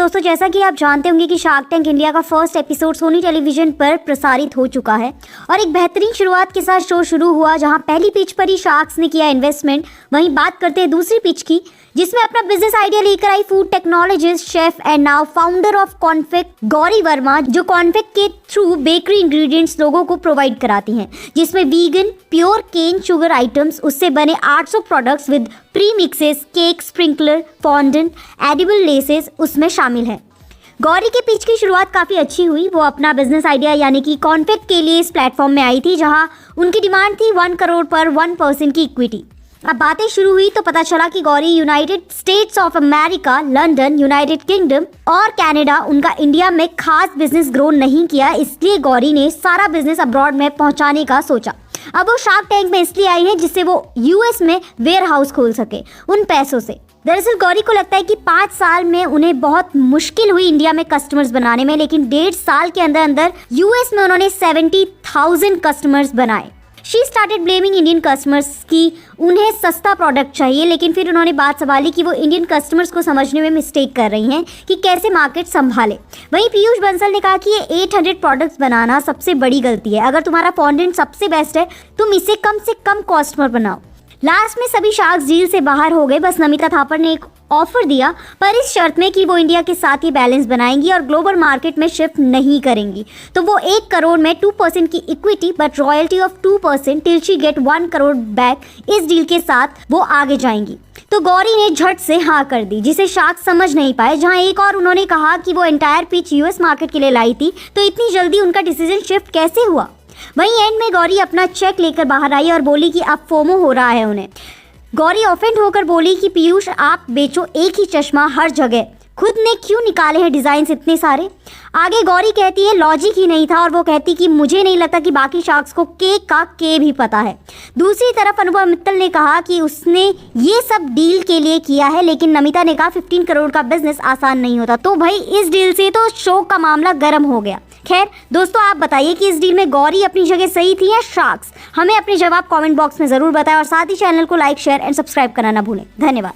दोस्तों, जैसा कि आप जानते होंगे कि शार्क टैंक इंडिया का फर्स्ट एपिसोड सोनी टेलीविजन पर प्रसारित हो चुका है और एक बेहतरीन शुरुआत के साथ शो शुरू हुआ, जहां पहली पिच पर ही शार्क्स ने किया इन्वेस्टमेंट। वहीं बात करते हैं दूसरी पिच की, जिसमें अपना बिजनेस आइडिया लेकर आई food technologist, chef and now founder of Confect Gauri Verma, जो कॉन्फेक्ट के थ्रू बेकरी इंग्रेडिएंट्स लोगों को प्रोवाइड कराती हैं, जिसमें vegan pure cane sugar items, उससे बने 800 products with pre mixes, cake, sprinkler, fondant, edible laces उसमें शामिल है। गौरी के पिच की शुरुआत काफ़ी अच्छी हुई। वो अपना बिजनेस आइडिया यानी कि कॉन्फेक्ट के लिए इस प्लेटफॉर्म में आई थी, जहां उनकी डिमांड थी 1 करोड़ पर 1% की इक्विटी। अब बातें शुरू हुई तो पता चला कि Gauri United states of America, London, United kingdom और कनाडा, उनका इंडिया में खास बिजनेस ग्रो नहीं किया, इसलिए गौरी ने सारा बिजनेस अब्रॉड में पहुंचाने का सोचा। अब वो शार्क टैंक में इसलिए आई है जिससे वो यूएस में वेयर हाउस खोल सके उन पैसों से। दरअसल गौरी को लगता है कि 5 साल में उन्हें बहुत मुश्किल हुई इंडिया में कस्टमर्स बनाने में, लेकिन 1.5 साल के अंदर अंदर यूएस में उन्होंने 70,000 कस्टमर्स बनाए। She started blaming Indian customers की उन्हें सस्ता प्रोडक्ट चाहिए, लेकिन फिर उन्होंने बात संभाली कि वो इंडियन कस्टमर्स को समझने में मिस्टेक कर रही हैं कि कैसे मार्केट संभाले। वहीं पीयूष बंसल ने कहा कि ये 800 प्रोडक्ट्स बनाना सबसे बड़ी गलती है। अगर तुम्हारा फॉन्डेंट सबसे बेस्ट है, तुम इसे कम से कम कॉस्ट पर बनाओ। लास्ट में सभी शार्क्स डील से बाहर हो गए। बस नमिता थापर ने एक ऑफर दिया, पर इस शर्त में कि वो इंडिया के साथ ही बैलेंस बनाएंगी और ग्लोबल मार्केट में शिफ्ट नहीं करेंगी। तो वो 1 करोड़ में 2% की equity but royalty of 2% till she get 1 crore back, इस डील के साथ वो आगे जाएंगी। तो गौरी ने झट से हाँ कर दी, जिसे शार्क समझ नहीं पाए। जहां एक और उन्होंने कहा कि वो एंटायर पिच यूएस मार्केट के लिए लाई थी, तो इतनी जल्दी उनका डिसीजन शिफ्ट कैसे हुआ। वहीं एंड में गौरी अपना चेक लेकर बाहर आई और बोली कि अब फोमो हो रहा है उन्हें। गौरी ऑफेंड होकर बोली कि पीयूष, आप बेचो एक ही चश्मा हर जगह, खुद ने क्यों निकाले हैं डिज़ाइन इतने सारे। आगे गौरी कहती है लॉजिक ही नहीं था, और वो कहती कि मुझे नहीं लगता कि बाकी शार्क्स को केक का के भी पता है। दूसरी तरफ अनुभव मित्तल ने कहा कि उसने ये सब डील के लिए किया है, लेकिन नमिता ने कहा 15 करोड़ का बिजनेस आसान नहीं होता। तो भाई इस डील से तो शो का मामला गर्म हो गया। खैर दोस्तों, आप बताइए कि इस डील में गौरी अपनी जगह सही थी या शार्क्स? हमें अपने जवाब कमेंट बॉक्स में ज़रूर बताएं और साथ ही चैनल को लाइक, शेयर एंड सब्सक्राइब करना ना भूलें। धन्यवाद।